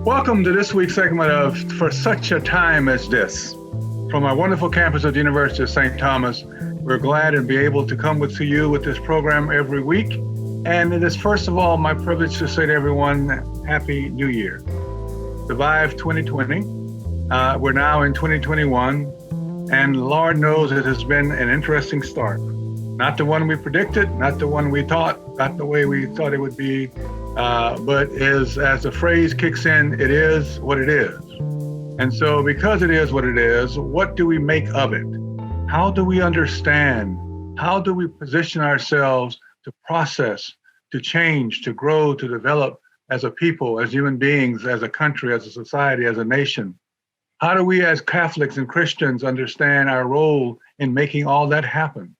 Welcome to this week's segment of For Such a Time as This. From our wonderful campus of the University of St. Thomas, we're glad to be able to come to you with this program every week. And it is first of all my privilege to say to everyone, Happy New Year. Survive 2020. We're now in 2021, and Lord knows it has been an interesting start. Not the one we predicted, not the one we thought, not the way we thought it would be, but as the phrase kicks in, it is what it is. And so because it is what it is, what do we make of it? How do we understand? How do we position ourselves to process, to change, to grow, to develop as a people, as human beings, as a country, as a society, as a nation? How do we as Catholics and Christians understand our role in making all that happen?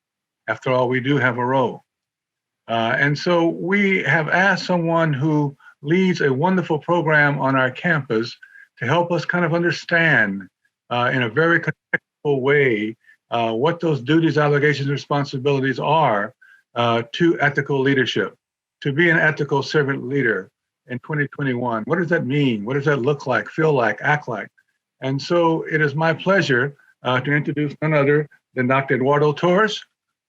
After all, we do have a role. And so we have asked someone who leads a wonderful program on our campus to help us kind of understand in a very contextual way what those duties, obligations, responsibilities are to ethical leadership, to be an ethical servant leader in 2021. What does that mean? What does that look like, feel like, act like? And so it is my pleasure to introduce none other than Dr. Eduardo Torres,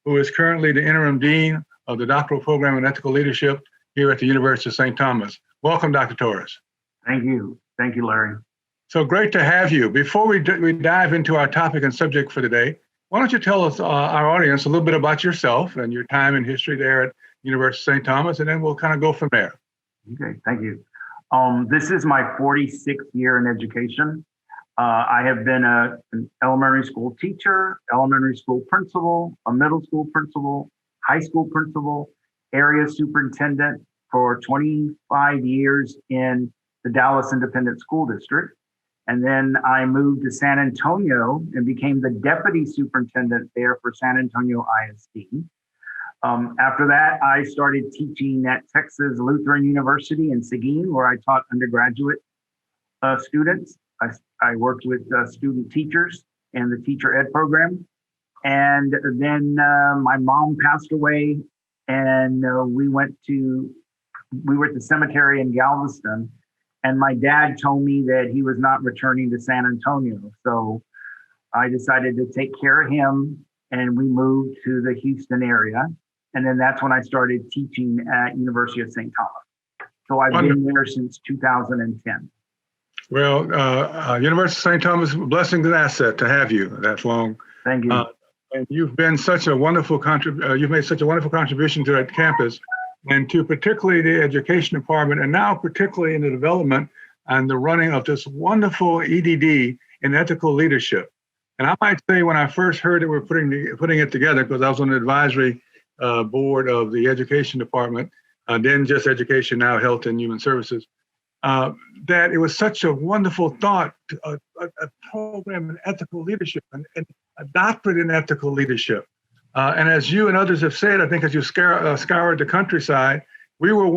who is currently the Interim Dean of the Doctoral Program in Ethical Leadership here at the University of St. Thomas. Welcome, Dr. Torres. Thank you. Thank you, Larry. So great to have you. Before we dive into our topic and subject for today, why don't you tell us, our audience, a little bit about yourself and your time in history there at University of St. Thomas, and then we'll kind of go from there. Okay, thank you. This is my 46th year in education. I have been an elementary school teacher, elementary school principal, a middle school principal, high school principal, area superintendent for 25 years in the Dallas Independent School District. And then I moved to San Antonio and became the deputy superintendent there for San Antonio ISD. After that, I started teaching at Texas Lutheran University in Seguin, where I taught undergraduate students. I worked with student teachers and the teacher ed program. And then my mom passed away, and we were at the cemetery in Galveston, and my dad told me that he was not returning to San Antonio. So I decided to take care of him, and we moved to the Houston area. And then that's when I started teaching at University of St. Thomas. So I've been there since 2010. Well, University of St. Thomas, blessing and asset to have you that long. Thank you. And you've been such a wonderful you've made such a wonderful contribution to that campus, and to particularly the education department, and now particularly in the development and the running of this wonderful EDD in ethical leadership. And I might say, when I first heard that we're putting it together, because I was on the advisory board of the education department, then just education, now health and human services, that it was such a wonderful thought, a program in ethical leadership and a doctorate in ethical leadership. And as you and others have said, I think as you scoured the countryside, we were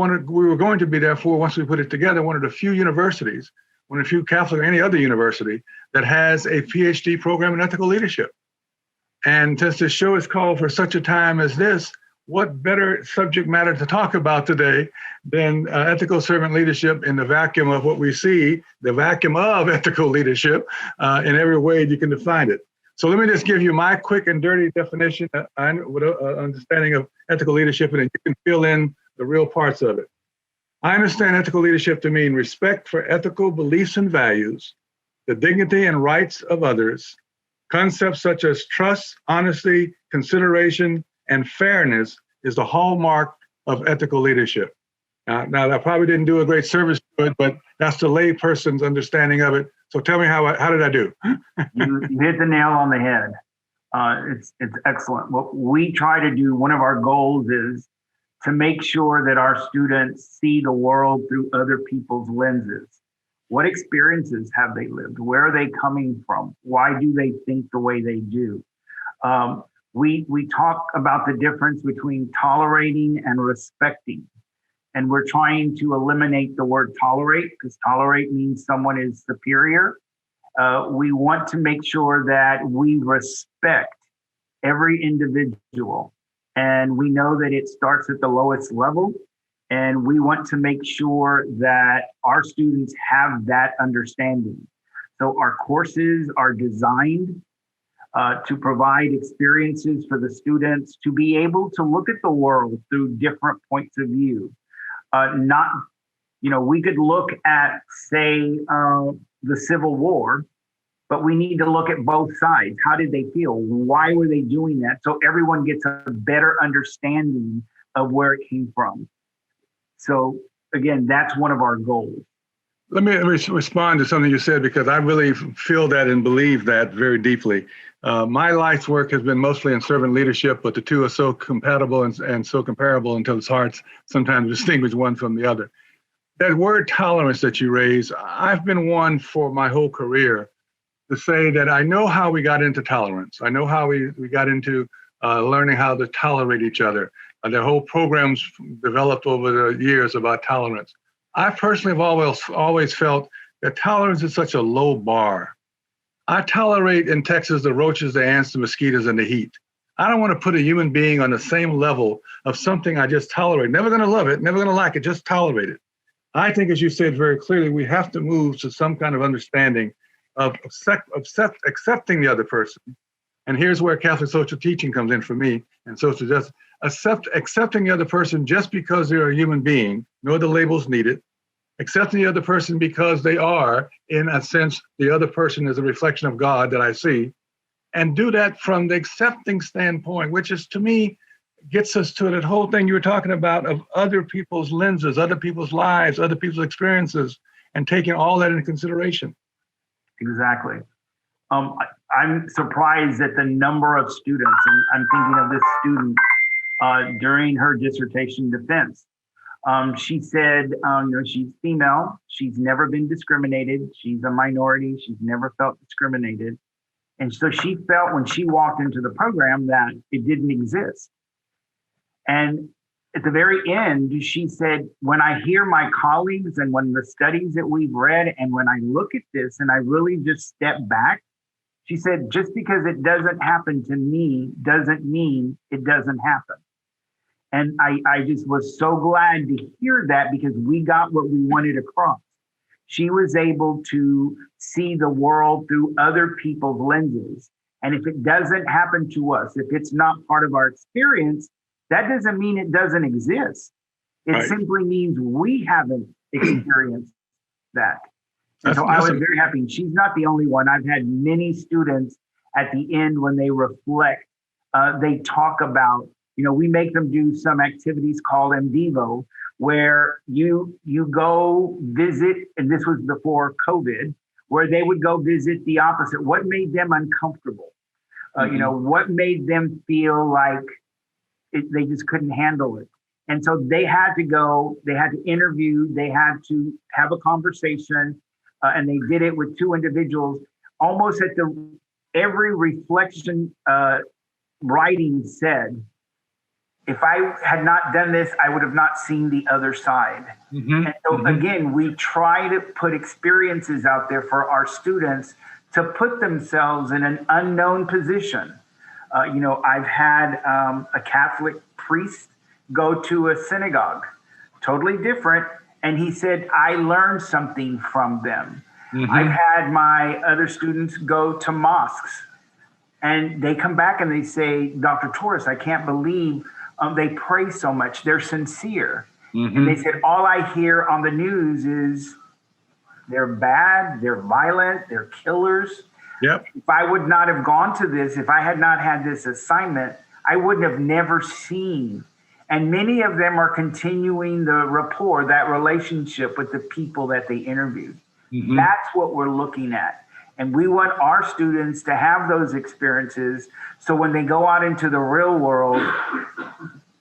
going to be, therefore, once we put it together, one of the few universities, one of the few Catholic or any other university that has a PhD program in ethical leadership. And since the show is called For Such a Time as This, what better subject matter to talk about today than ethical servant leadership in the vacuum of what we see, the vacuum of ethical leadership in every way you can define it. So let me just give you my quick and dirty definition with understanding of ethical leadership, and then you can fill in the real parts of it. I understand ethical leadership to mean respect for ethical beliefs and values, the dignity and rights of others, concepts such as trust, honesty, consideration, and fairness is the hallmark of ethical leadership. Now, I probably didn't do a great service to it, but that's the lay person's understanding of it. So tell me, how did I do? You hit the nail on the head. It's excellent. What we try to do, one of our goals is to make sure that our students see the world through other people's lenses. What experiences have they lived? Where are they coming from? Why do they think the way they do? We talk about the difference between tolerating and respecting. And we're trying to eliminate the word tolerate, because tolerate means someone is superior. We want to make sure that we respect every individual. And we know that it starts at the lowest level And we want to make sure that our students have that understanding. So our courses are designed to provide experiences for the students to be able to look at the world through different points of view. Not, we could look at, say, the Civil War, but we need to look at both sides. How did they feel? Why were they doing that? So everyone gets a better understanding of where it came from. So again, that's one of our goals. Let me respond to something you said, because I really feel that and believe that very deeply. My life's work has been mostly in servant leadership, but the two are so compatible and so comparable until it's hard sometimes to distinguish one from the other. That word tolerance that you raise, I've been one for my whole career to say that I know how we got into tolerance. I know how we got into learning how to tolerate each other. The whole programs developed over the years about tolerance. I personally have always felt that tolerance is such a low bar. I tolerate in Texas the roaches, the ants, the mosquitoes, and the heat. I don't want to put a human being on the same level of something I just tolerate. Never going to love it, never going to like it, just tolerate it. I think, as you said very clearly, we have to move to some kind of understanding of accepting the other person. And here's where Catholic social teaching comes in for me, and social justice. Accepting the other person just because they're a human being, no other labels needed. Accepting the other person because they are, in a sense, the other person is a reflection of God that I see. And do that from the accepting standpoint, which is, to me, gets us to that whole thing you were talking about of other people's lenses, other people's lives, other people's experiences, and taking all that into consideration. Exactly. I'm surprised at the number of students, and I'm thinking of this student during her dissertation defense. She said, she's female, she's never been discriminated, she's a minority, she's never felt discriminated. And so she felt when she walked into the program that it didn't exist. And at the very end, she said, when I hear my colleagues and when the studies that we've read, and when I look at this and I really just step back, she said, just because it doesn't happen to me doesn't mean it doesn't happen. And I just was so glad to hear that, because we got what we wanted across. She was able to see the world through other people's lenses. And if it doesn't happen to us, if it's not part of our experience, that doesn't mean it doesn't exist. It simply means we haven't experienced that. And so I was very happy. And she's not the only one. I've had many students at the end, when they reflect, they talk about, we make them do some activities called en vivo, where you go visit, and this was before COVID, where they would go visit the opposite. What made them uncomfortable? What made them feel like they just couldn't handle it? And so they had to go, they had to interview, they had to have a conversation, and they did it with two individuals. Almost at every reflection writing said, if I had not done this, I would have not seen the other side. And so again, we try to put experiences out there for our students to put themselves in an unknown position. I've had a Catholic priest go to a synagogue, totally different. And he said, I learned something from them. I've had my other students go to mosques, and they come back and they say, Dr. Torres, I can't believe they pray so much. They're sincere. And they said, all I hear on the news is they're bad, they're violent, they're killers. If I would not have gone to this, if I had not had this assignment, I would have never seen. And many of them are continuing the rapport, that relationship with the people that they interviewed. That's what we're looking at. And we want our students to have those experiences, so when they go out into the real world,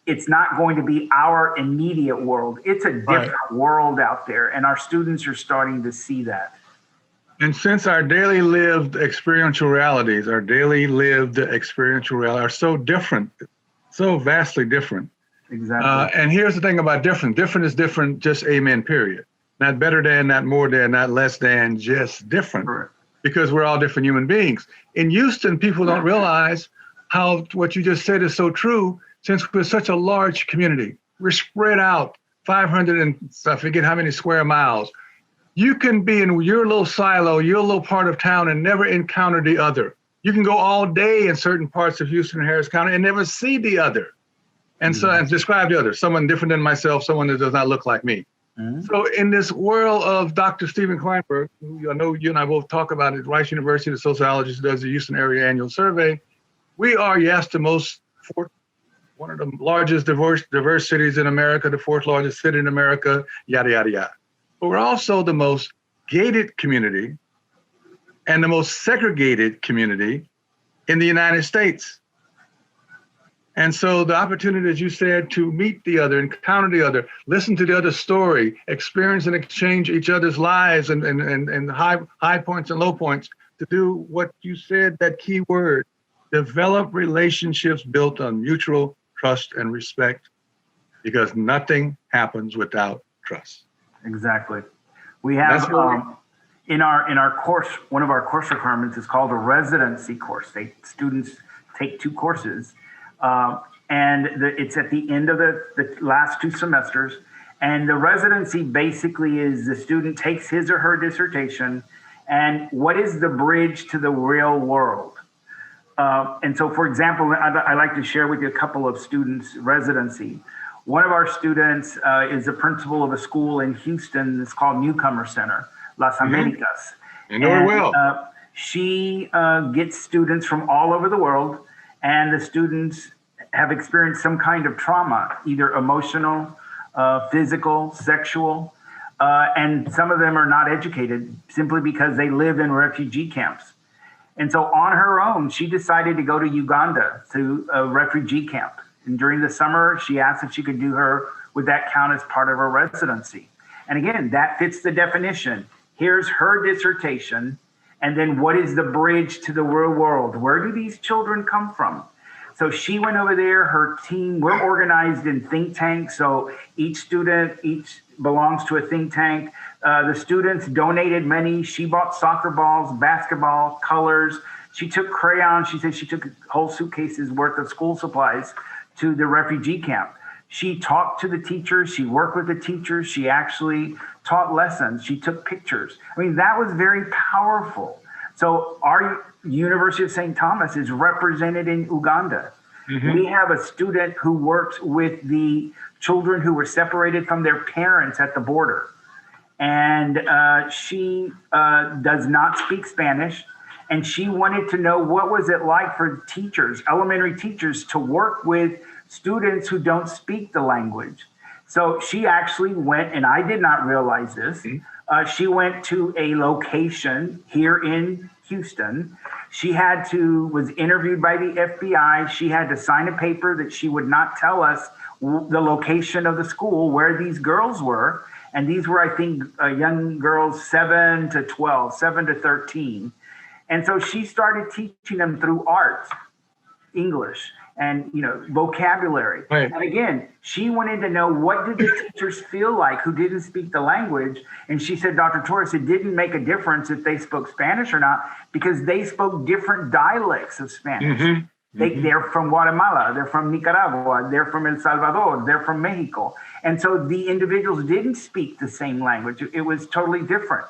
it's not going to be our immediate world. It's a different world out there, and our students are starting to see that. And since our daily lived experiential realities are so different, so vastly different. Exactly. And here's the thing about different. Different is different, just amen, period. Not better than, not more than, not less than, just different. Correct. Because we're all different human beings. In Houston, people don't realize how what you just said is so true, since we're such a large community. We're spread out 500 and I forget how many square miles. You can be in your little silo, your little part of town, and never encounter the other. You can go all day in certain parts of Houston and Harris County and never see the other. And so, and describe the other, someone different than myself, someone that does not look like me. So in this world of Dr. Stephen Kleinberg, who I know you and I both talk about at Rice University, the sociologist who does the Houston area annual survey, we are, yes, one of the largest diverse cities in America, the fourth largest city in America, yada, yada, yada. But we're also the most gated community and the most segregated community in the United States. And so the opportunity, as you said, to meet the other, encounter the other, listen to the other's story, experience and exchange each other's lives and high points and low points, to do what you said, that key word, develop relationships built on mutual trust and respect, because nothing happens without trust. Exactly. We have in our course, one of our course requirements is called a residency course. Students take 2 courses. And it's at the end of the last 2 semesters. And the residency basically is the student takes his or her dissertation and what is the bridge to the real world. And so, for example, I like to share with you a couple of students' residency. One of our students is the principal of a school in Houston. It's called Newcomer Center, Las Americas. I know her well. She gets students from all over the world, and the students have experienced some kind of trauma, either emotional, physical, sexual, and some of them are not educated simply because they live in refugee camps. And so on her own, she decided to go to Uganda to a refugee camp. And during the summer, she asked if she could would that count as part of her residency? And again, that fits the definition. Here's her dissertation. And then what is the bridge to the real world? Where do these children come from? So she went over there, her team, we're organized in think tanks. So each belongs to a think tank. The students donated money. She bought soccer balls, basketball, colors. She took crayons. She said she took whole suitcases worth of school supplies to the refugee camp. She talked to the teachers. She worked with the teachers. She actually taught lessons. She took pictures. I mean, that was very powerful. So our University of St. Thomas is represented in Uganda. We have a student who works with the children who were separated from their parents at the border. And she does not speak Spanish. And she wanted to know what was it like for teachers, elementary teachers, to work with students who don't speak the language. So she actually went, and I did not realize this, she went to a location here in Houston. She was interviewed by the FBI. She had to sign a paper that she would not tell us the location of the school where these girls were. And these were, I think, young girls 7 to 12, 7 to 13. And so she started teaching them through art, English, and vocabulary. Right. And again, she wanted to know, what did the teachers feel like who didn't speak the language? And she said, Dr. Torres, it didn't make a difference if they spoke Spanish or not, because they spoke different dialects of Spanish. They're from Guatemala, they're from Nicaragua, they're from El Salvador, they're from Mexico. And so the individuals didn't speak the same language. It was totally different.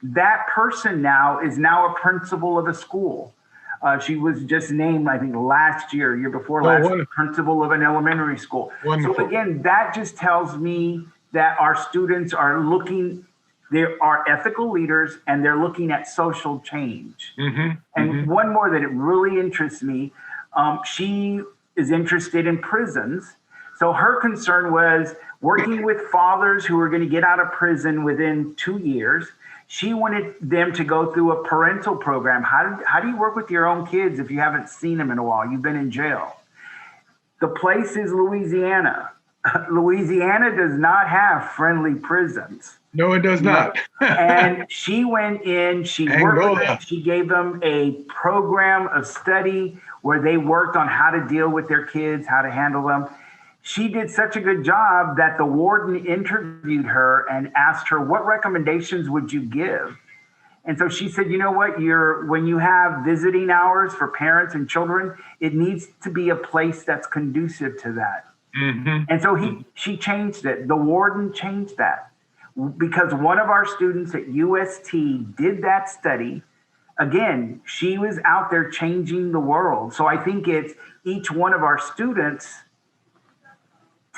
That person is now a principal of a school. She was just named, I think, year before last, principal of an elementary school. Wonderful. So again, that just tells me that our students are they are ethical leaders, and they're looking at social change. And one more that it really interests me, she is interested in prisons. So her concern was working with fathers who were going to get out of prison within 2 years. She wanted them to go through a parental program. How do you work with your own kids if you haven't seen them in a while? You've been in jail. The place is Louisiana. Louisiana does not have friendly prisons. No, it does not. And she went in, she worked with them, she gave them a program of study where they worked on how to deal with their kids, how to handle them. She did such a good job that the warden interviewed her and asked her, what recommendations would you give? And so she said, you know what, when you have visiting hours for parents and children, it needs to be a place that's conducive to that. Mm-hmm. And so she changed it. The warden changed that because one of our students at UST did that study. Again, she was out there changing the world. So I think it's each one of our students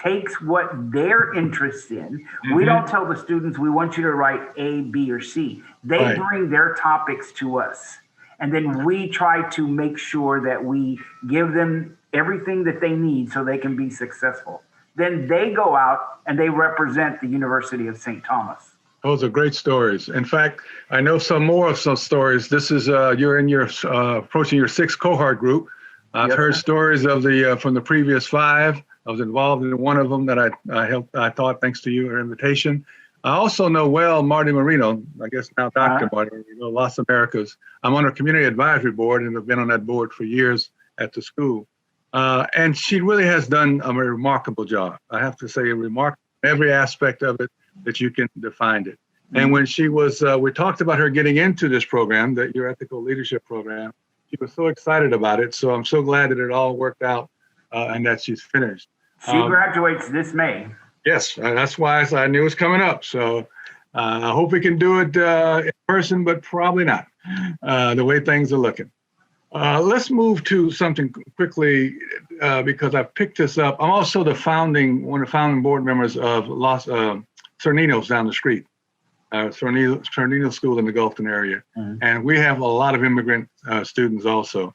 takes what they're interested in. Mm-hmm. We don't tell the students we want you to write A, B, or C. They Right. bring their topics to us. And then we try to make sure that we give them everything that they need so they can be successful. Then they go out and they represent the University of St. Thomas. Those are great stories. In fact, I know some more of some stories. This is you're in your approaching your 6th cohort group. I've Yes, heard sir. stories of the from the previous 5. I was involved in one of them that I helped. I thought thanks to your invitation. I also know well Marty Marino. I guess now Dr. Marty Marino, Las Americas. I'm on a community advisory board and have been on that board for years at the school. And she really has done a remarkable job. I have to say, remarkable every aspect of it that you can define it. And when she was, we talked about her getting into this program, your ethical leadership program. She was so excited about it. So I'm so glad that it all worked out and that she's finished. She graduates this May. Yes, that's why I knew it was coming up. So I hope we can do it in person, but probably not the way things are looking. Let's move to something quickly because I picked this up. I'm also one of the founding board members of Los Cerninos down the street, Cernino School in the Gulfton area. Mm-hmm. And we have a lot of immigrant students also.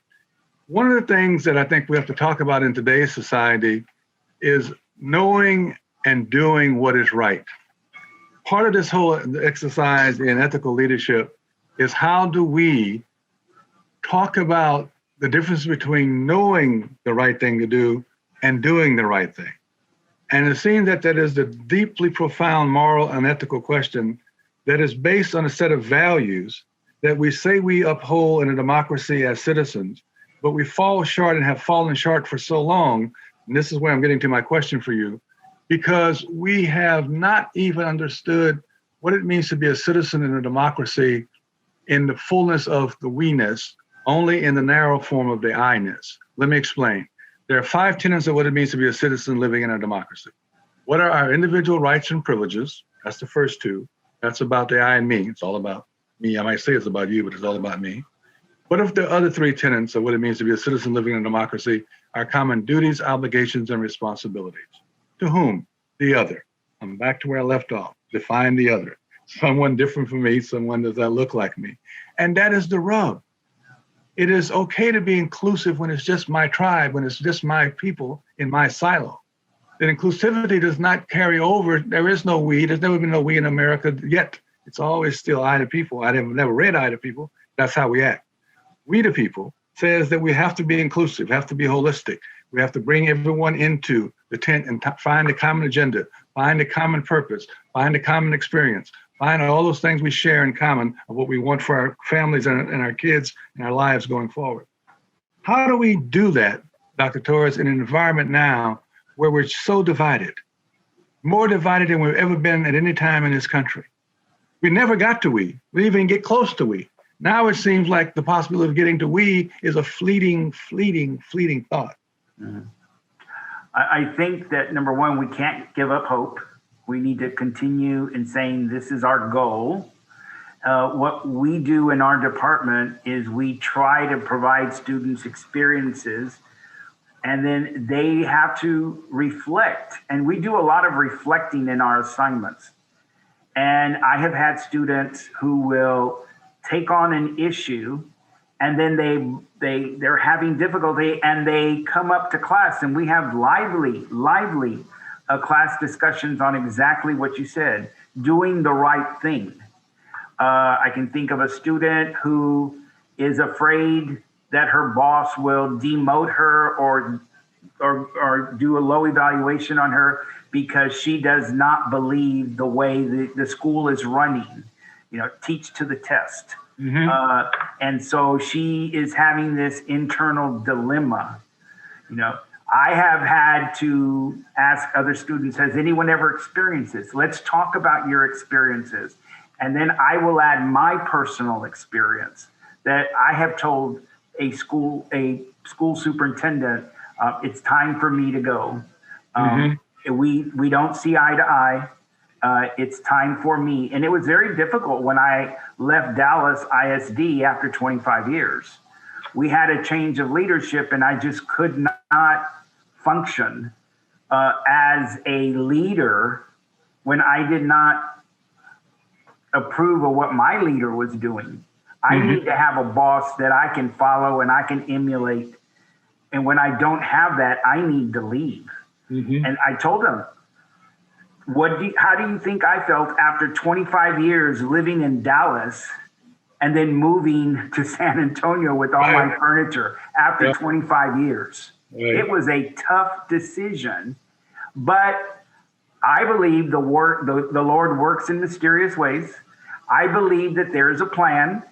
One of the things that I think we have to talk about in today's society is knowing and doing what is right. Part of this whole exercise in ethical leadership is how do we talk about the difference between knowing the right thing to do and doing the right thing. And it seems that is the deeply profound moral and ethical question that is based on a set of values that we say we uphold in a democracy as citizens, but we fall short and have fallen short for so long. And this is where I'm getting to my question for you, because we have not even understood what it means to be a citizen in a democracy in the fullness of the we-ness, only in the narrow form of the I-ness. Let me explain. There are 5 tenets of what it means to be a citizen living in a democracy. What are our individual rights and privileges? That's the first 2. That's about the I and me. It's all about me. I might say it's about you, but it's all about me. What if the other 3 tenets of what it means to be a citizen living in a democracy are common duties, obligations, and responsibilities? To whom? The other. I'm back to where I left off. Define the other. Someone different from me, someone does not look like me. And that is the rub. It is okay to be inclusive when it's just my tribe, when it's just my people in my silo. That inclusivity does not carry over. There is no we. There's never been no we in America yet. It's always still I to people. I never read I to people. That's how we act. We the people says that we have to be inclusive, have to be holistic. We have to bring everyone into the tent and find a common agenda, find a common purpose, find a common experience, find all those things we share in common of what we want for our families and our kids and our lives going forward. How do we do that, Dr. Torres, in an environment now where we're so divided, more divided than we've ever been at any time in this country? We never got to we. We didn't even get close to we. Now it seems like the possibility of getting to we is a fleeting thought. Mm-hmm. I think that number one, we can't give up hope. We need to continue in saying this is our goal. What we do in our department is we try to provide students experiences, and then they have to reflect. And we do a lot of reflecting in our assignments. And I have had students who will take on an issue, and then they're having difficulty, and they come up to class, and we have lively class discussions on exactly what you said, doing the right thing. I can think of a student who is afraid that her boss will demote her or do a low evaluation on her because she does not believe the way the school is running, teach to the test. Mm-hmm. And so she is having this internal dilemma. I have had to ask other students, has anyone ever experienced this? Let's talk about your experiences. And then I will add my personal experience that I have told a school superintendent, it's time for me to go. We don't see eye to eye. It's time for me. And it was very difficult when I left Dallas ISD after 25 years. We had a change of leadership, and I just could not function as a leader when I did not approve of what my leader was doing. I need to have a boss that I can follow and I can emulate. And when I don't have that, I need to leave. And I told him, how do you think I felt after 25 years living in Dallas and then moving to San Antonio with all my furniture after 25 years? It was a tough decision, but I believe the Lord works in mysterious ways. I believe that there is a plan.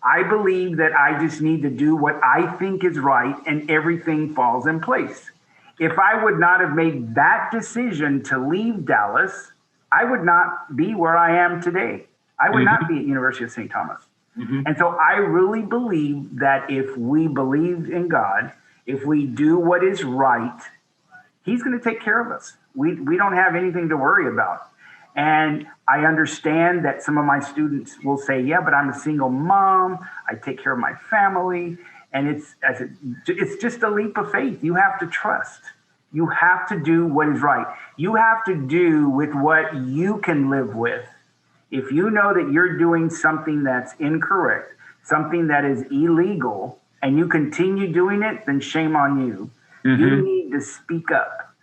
I believe that I just need to do what I think is right, and everything falls in place. If I would not have made that decision to leave Dallas, I would not be where I am today. I would not be at University of St. Thomas. And so I really believe that if we believe in God, if we do what is right, He's going to take care of us. We don't have anything to worry about. And I understand that some of my students will say, yeah, but I'm a single mom. I take care of my family. And it's just a leap of faith. You have to trust. You have to do what is right. You have to do with what you can live with. If you know that you're doing something that's incorrect, something that is illegal, and you continue doing it, then shame on you. You need to speak up.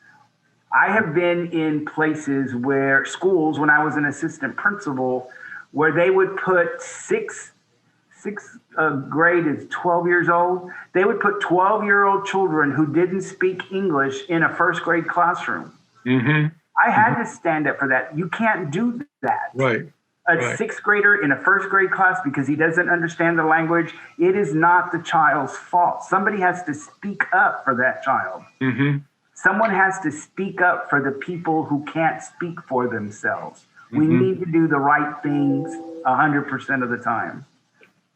I have been in places where schools, when I was an assistant principal, where they would put sixth grade is 12 years old. They would put 12-year-old children who didn't speak English in a first grade classroom. I had to stand up for that. You can't do that. A sixth grader in a first grade class because he doesn't understand the language, it is not the child's fault. Somebody has to speak up for that child. Someone has to speak up for the people who can't speak for themselves. We need to do the right things 100% of the time.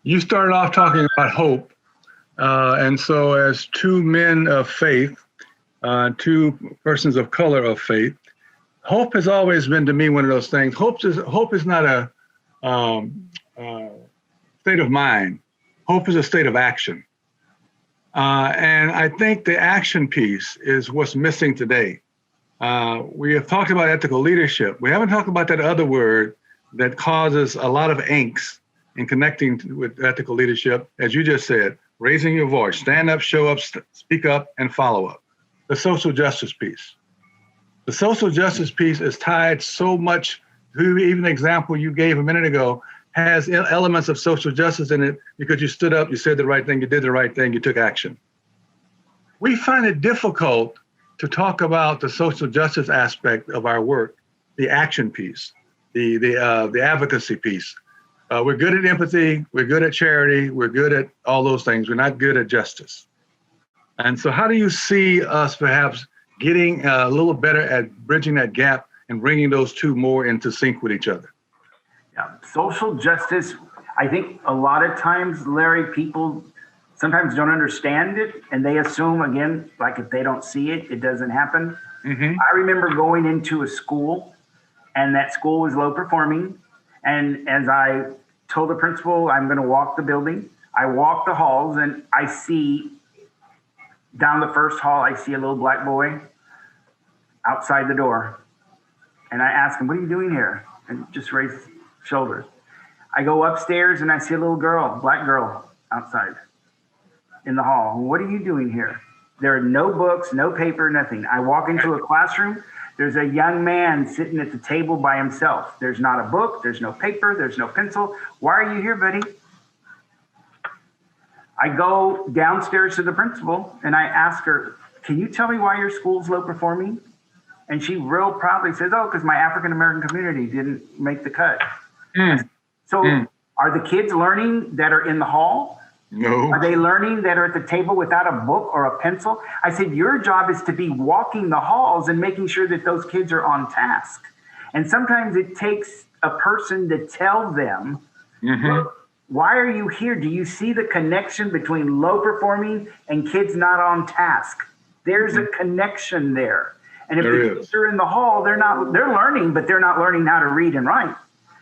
You started off talking about hope. And so as two men of faith, two persons of color of faith, hope has always been to me one of those things. Hope is not a state of mind. Hope is a state of action. And I think the action piece is what's missing today. We have talked about ethical leadership. We haven't talked about that other word that causes a lot of angst in connecting with ethical leadership, as you just said, raising your voice, stand up, show up, speak up, and follow up. The social justice piece. The social justice piece is tied so much to even the example you gave a minute ago has elements of social justice in it because you stood up, you said the right thing, you did the right thing, you took action. We find it difficult to talk about the social justice aspect of our work, the action piece, the advocacy piece. We're good at empathy, we're good at charity, we're good at all those things. We're not good at justice. And so how do you see us perhaps getting a little better at bridging that gap and bringing those two more into sync with each other? Yeah, social justice, I think a lot of times, Larry, people sometimes don't understand it and they assume, again, like if they don't see it, it doesn't happen. I remember going into a school and that school was low performing. And as I told the principal, I'm going to walk the building, I walk the halls and I see down the first hall, I see a little black boy outside the door. And I ask him, what are you doing here? And just raise his shoulders. I go upstairs and I see a little girl, black girl outside in the hall. What are you doing here? There are no books, no paper, nothing. I walk into a classroom. There's a young man sitting at the table by himself. There's not a book. There's no paper. There's no pencil. Why are you here, buddy? I go downstairs to the principal and I ask her, can you tell me why your school's low performing? And she real proudly says, oh, because my African-American community didn't make the cut. So are the kids learning that are in the hall? No. Are they learning that are at the table without a book or a pencil? I said, your job is to be walking the halls and making sure that those kids are on task. And sometimes it takes a person to tell them, look, why are you here? Do you see the connection between low performing and kids not on task? There's a connection there. And if There the is. kids are in the hall, they're learning, but they're not learning how to read and write.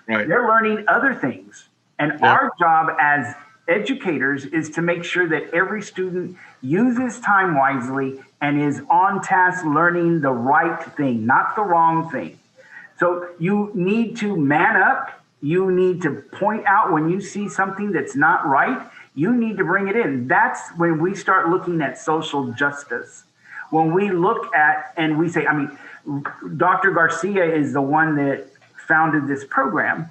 Right. They're learning other things. And Yeah. our job as educators is to make sure that every student uses time wisely and is on task learning the right thing, not the wrong thing. So you need to man up. You need to point out when you see something that's not right. You need to bring it in. That's when we start looking at social justice. When we look at and we say, I mean, Dr. Garcia is the one that founded this program.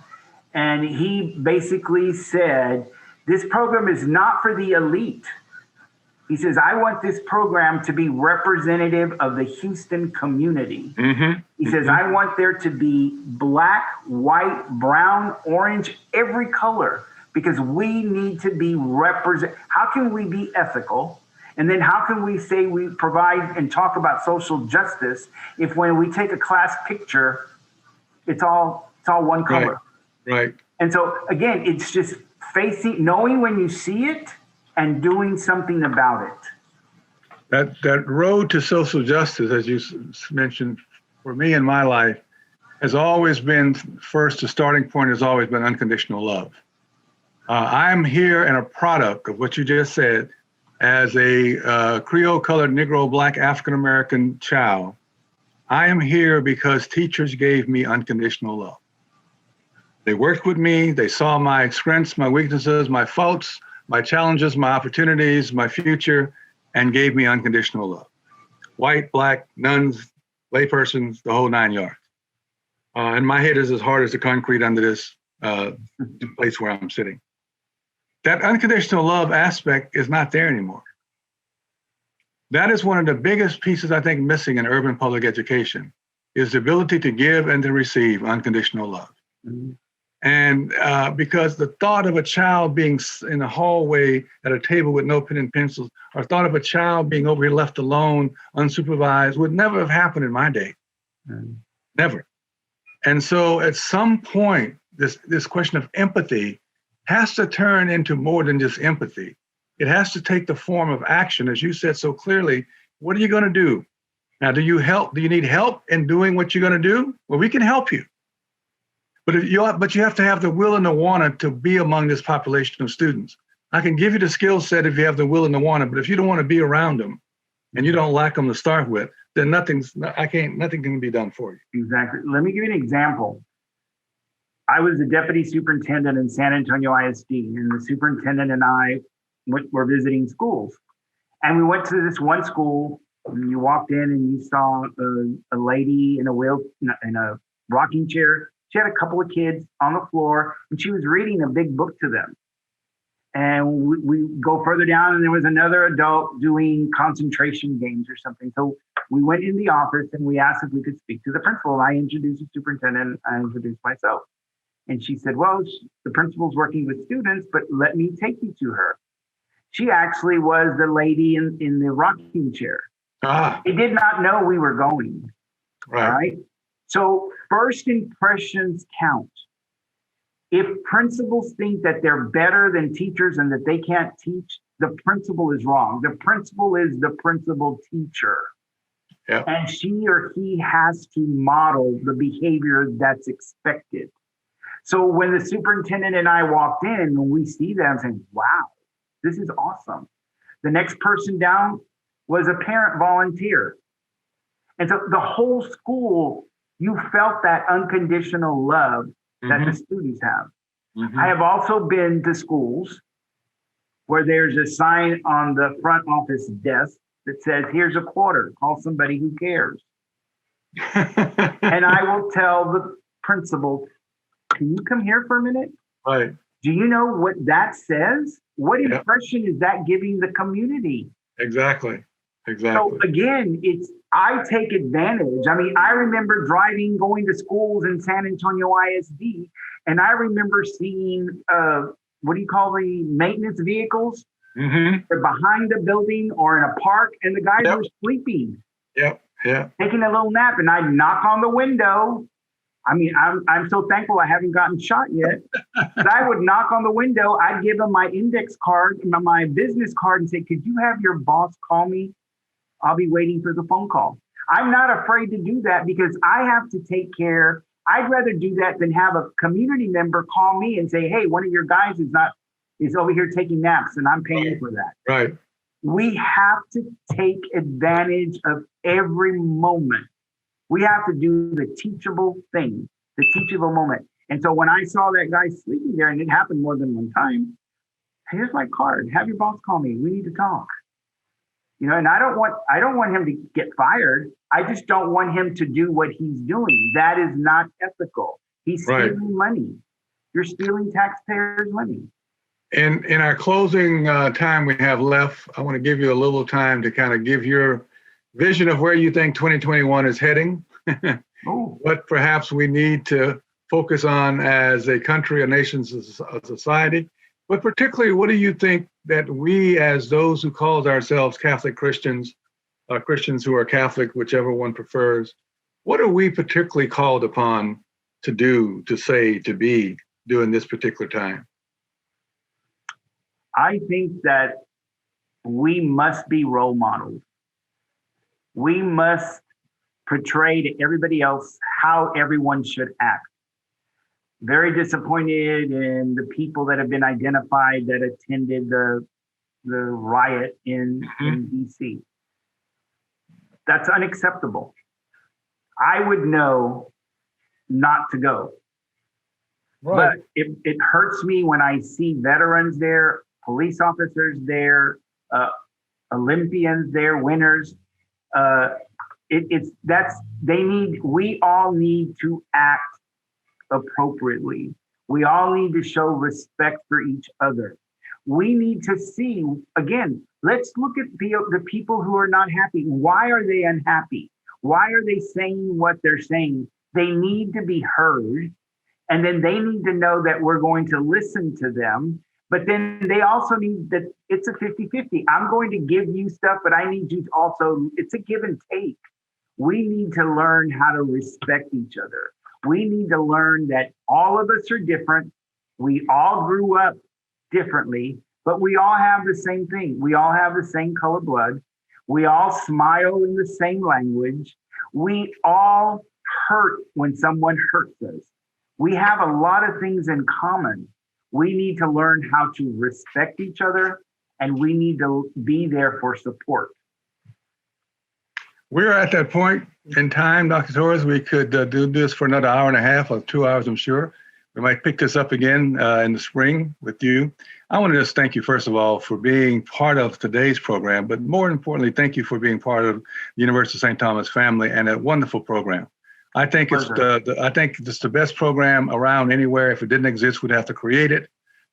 And he basically said, this program is not for the elite. He says, I want this program to be representative of the Houston community. Mm-hmm. He says, I want there to be black, white, brown, orange, every color, because we need to be represent. How can we be ethical? And then how can we say we provide and talk about social justice if when we take a class picture, it's all one color? Right. And so again, it's just knowing when you see it and doing something about it. That road to social justice, as you mentioned, for me in my life, has always been first. The starting point has always been unconditional love. I'm here and a product of what you just said. As a Creole-colored Negro, Black, African-American child, I am here because teachers gave me unconditional love. They worked with me. They saw my strengths, my weaknesses, my faults, my challenges, my opportunities, my future, and gave me unconditional love. White, black, nuns, laypersons, the whole 9 yards. And my head is as hard as the concrete under this place where I'm sitting. That unconditional love aspect is not there anymore. That is one of the biggest pieces I think missing in urban public education, is the ability to give and to receive unconditional love. Mm-hmm. And because the thought of a child being in a hallway at a table with no pen and pencils, or thought of a child being over here left alone, unsupervised, would never have happened in my day. Mm-hmm. Never. And so at some point, this question of empathy has to turn into more than just empathy. It has to take the form of action, as you said so clearly. What are you going to do? Now, do you need help in doing what you're going to do? Well, we can help you. But you have to have the will and the want to be among this population of students. I can give you the skill set if you have the will and the want, but if you don't want to be around them and you don't like them to start with, then nothing can be done for you. Exactly. Let me give you an example. I was the deputy superintendent in San Antonio ISD, and the superintendent and I were visiting schools. And we went to this one school, and you walked in and you saw a lady in a rocking chair. She had a couple of kids on the floor, and she was reading a big book to them. And we go further down, and there was another adult doing concentration games or something. So we went in the office, and we asked if we could speak to the principal. I introduced the superintendent. I introduced myself. And she said, well, the principal's working with students, but let me take you to her. She actually was the lady in the rocking chair. They did not know we were going. Right. All right. So first impressions count. If principals think that they're better than teachers and that they can't teach, the principal is wrong. The principal is the principal teacher. Yep. And she or he has to model the behavior that's expected. So when the superintendent and I walked in, and we see them, I'm saying, wow, this is awesome. The next person down was a parent volunteer. And so the whole school, you felt that unconditional love that the students have. Mm-hmm. I have also been to schools where there's a sign on the front office desk that says, here's a quarter, call somebody who cares. And I will tell the principal, can you come here for a minute? Right. Do you know what that says? What impression is that giving the community? Exactly. So again, I take advantage. I mean, I remember going to schools in San Antonio ISD, and I remember seeing, what do you call the maintenance vehicles? Mm-hmm. They're behind the building or in a park, and the guys were sleeping. Yep. Yeah. Taking a little nap, and I'd knock on the window. I mean, I'm so thankful I haven't gotten shot yet. But I would knock on the window. I'd give them my index card, my business card, and say, could you have your boss call me? I'll be waiting for the phone call. I'm not afraid to do that because I have to take care. I'd rather do that than have a community member call me and say, hey, one of your guys is over here taking naps and I'm paying for that. Right. We have to take advantage of every moment. We have to do the teachable thing, the teachable moment. And so when I saw that guy sleeping there, and it happened more than one time, here's my card. Have your boss call me. We need to talk. You know, and I don't want him to get fired. I just don't want him to do what he's doing. That is not ethical. He's stealing money. You're stealing taxpayers' money. In our closing time we have left, I want to give you a little time to kind of give your vision of where you think 2021 is heading. What perhaps we need to focus on as a country, a nation, a society. But particularly, what do you think that we, as those who call ourselves Catholic Christians, Christians who are Catholic, whichever one prefers, what are we particularly called upon to do, to say, to be during this particular time? I think that we must be role models. We must portray to everybody else how everyone should act. Very disappointed in the people that have been identified that attended the riot in DC. That's unacceptable. I would know not to go. Right. But it hurts me when I see veterans there, police officers there, Olympians there, winners. We all need to act appropriately. We all need to show respect for each other. We need to see, again, let's look at the people who are not happy. Why are they unhappy? Why are they saying what they're saying? They need to be heard. And then they need to know that we're going to listen to them. But then they also need that it's a 50-50. I'm going to give you stuff, but I need you to also, it's a give and take. We need to learn how to respect each other. We need to learn that all of us are different. We all grew up differently, but we all have the same thing. We all have the same color blood. We all smile in the same language. We all hurt when someone hurts us. We have a lot of things in common. We need to learn how to respect each other, and we need to be there for support. We're at that point in time, Dr. Torres. We could do this for another hour and a half or 2 hours, I'm sure. We might pick this up again in the spring with you. I want to just thank you, first of all, for being part of today's program, but more importantly, thank you for being part of the University of St. Thomas family and a wonderful program. I think it's the best program around anywhere. If it didn't exist, we'd have to create it.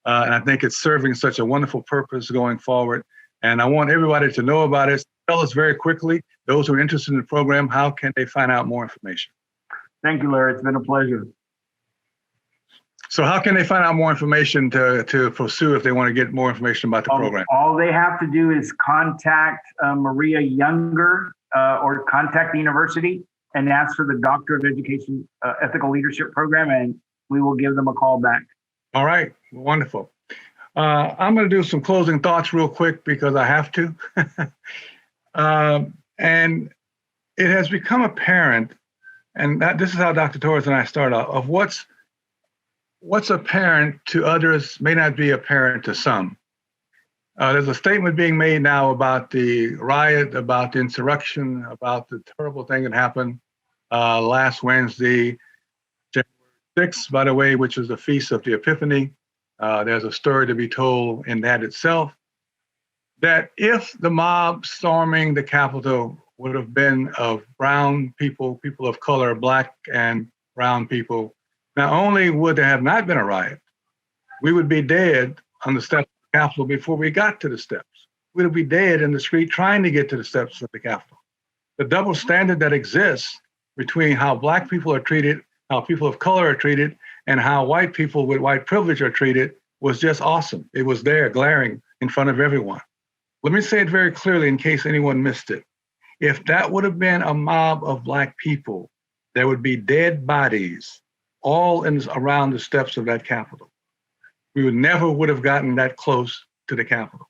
And I think it's serving such a wonderful purpose going forward. And I want everybody to know about it. Tell us very quickly, those who are interested in the program, how can they find out more information? Thank you, Larry. It's been a pleasure. So how can they find out more information to pursue if they want to get more information about the program? All they have to do is contact Maria Younger or contact the university and ask for the Doctorate of Education Ethical Leadership Program, and we will give them a call back. All right, wonderful. I'm going to do some closing thoughts real quick because I have to. And it has become apparent, and this is how Dr. Torres and I start off, of what's apparent to others may not be apparent to some. There's a statement being made now about the riot, about the insurrection, about the terrible thing that happened last Wednesday, January 6th, by the way, which is the Feast of the Epiphany. There's a story to be told in that itself, that if the mob storming the Capitol would have been of brown people, people of color, Black and brown people, not only would there have not been a riot, we would be dead on the steps of the Capitol before we got to the steps. We would be dead in the street trying to get to the steps of the Capitol. The double standard that exists between how Black people are treated, how people of color are treated, and how white people with white privilege are treated was just awesome. It was there, glaring in front of everyone. Let me say it very clearly in case anyone missed it. If that would have been a mob of Black people, there would be dead bodies all around the steps of that Capitol. We would have gotten that close to the Capitol.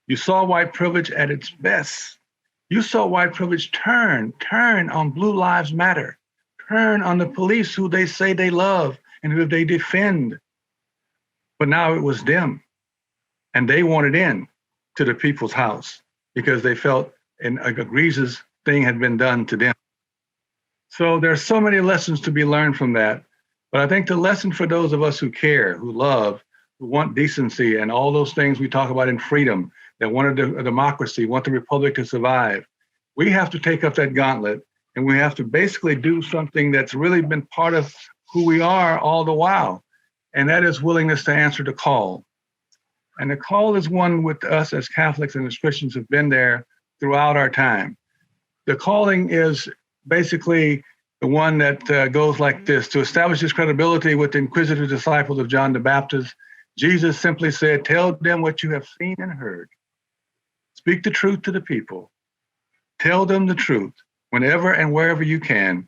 You saw white privilege at its best. You saw white privilege turn on Blue Lives Matter, turn on the police who they say they love and who they defend. But now it was them, and they wanted in to the people's house because they felt an egregious thing had been done to them. So there's so many lessons to be learned from that. But I think the lesson for those of us who care, who love, who want decency and all those things we talk about in freedom, that want a democracy, want the republic to survive, we have to take up that gauntlet, and we have to basically do something that's really been part of who we are all the while, and that is willingness to answer the call. And the call is one with us as Catholics and as Christians have been there throughout our time. The calling is basically the one that goes like this: to establish his credibility with the inquisitive disciples of John the Baptist, Jesus simply said, "Tell them what you have seen and heard. Speak the truth to the people. Tell them the truth whenever and wherever you can.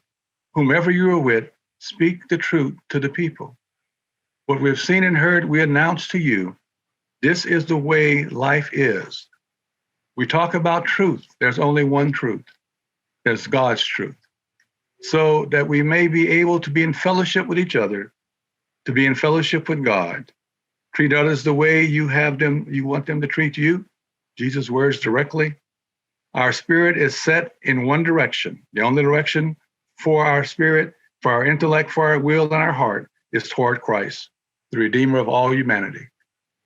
Whomever you are with, speak the truth to the people. What we've seen and heard, we announce to you. This is the way life is. We talk about truth. There's only one truth. There's God's truth. So that we may be able to be in fellowship with each other, to be in fellowship with God. Treat others the way you want them to treat you. Jesus' words directly. Our spirit is set in one direction. The only direction for our spirit, for our intellect, for our will, and our heart is toward Christ, the Redeemer of all humanity.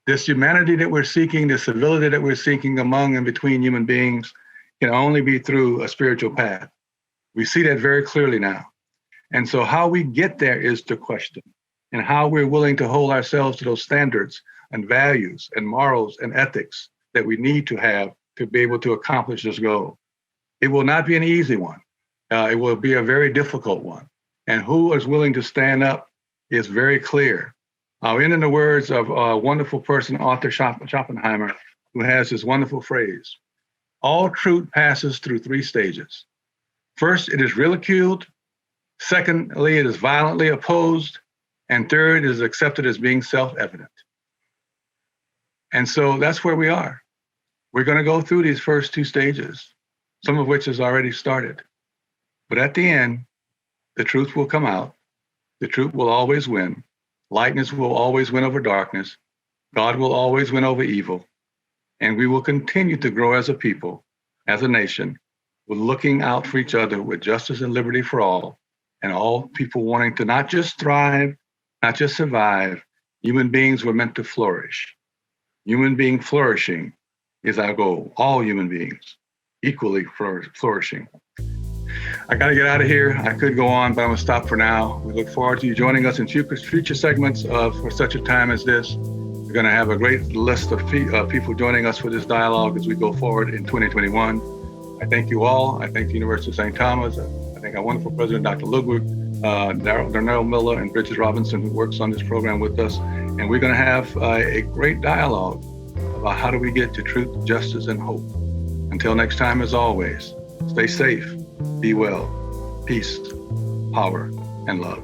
This humanity that we're seeking, the civility that we're seeking among and between human beings, can only be through a spiritual path. We see that very clearly now. And so how we get there is the question, and how we're willing to hold ourselves to those standards and values and morals and ethics that we need to have to be able to accomplish this goal. It will not be an easy one. It will be a very difficult one. And who is willing to stand up is very clear. I'll end in the words of a wonderful person, author Schopenhauer, who has this wonderful phrase: all truth passes through three stages. First, it is ridiculed. Secondly, it is violently opposed. And third, it is accepted as being self-evident. And so that's where we are. We're going to go through these first two stages, some of which has already started. But at the end, the truth will come out. The truth will always win. Lightness will always win over darkness. God will always win over evil. And we will continue to grow as a people, as a nation, with looking out for each other with justice and liberty for all, and all people wanting to not just thrive, not just survive. Human beings were meant to flourish. Human being flourishing is our goal. All human beings equally flourishing. I got to get out of here. I could go on, but I'm going to stop for now. We look forward to you joining us in future segments of For Such a Time as This. We're going to have a great list of people joining us for this dialogue as we go forward in 2021. I thank you all. I thank the University of St. Thomas. I thank our wonderful president, Dr. Ludwig, Darnell Miller, and Bridget Robinson, who works on this program with us. And we're going to have a great dialogue about how do we get to truth, justice, and hope. Until next time, as always, stay safe, be well, peace, power, and love.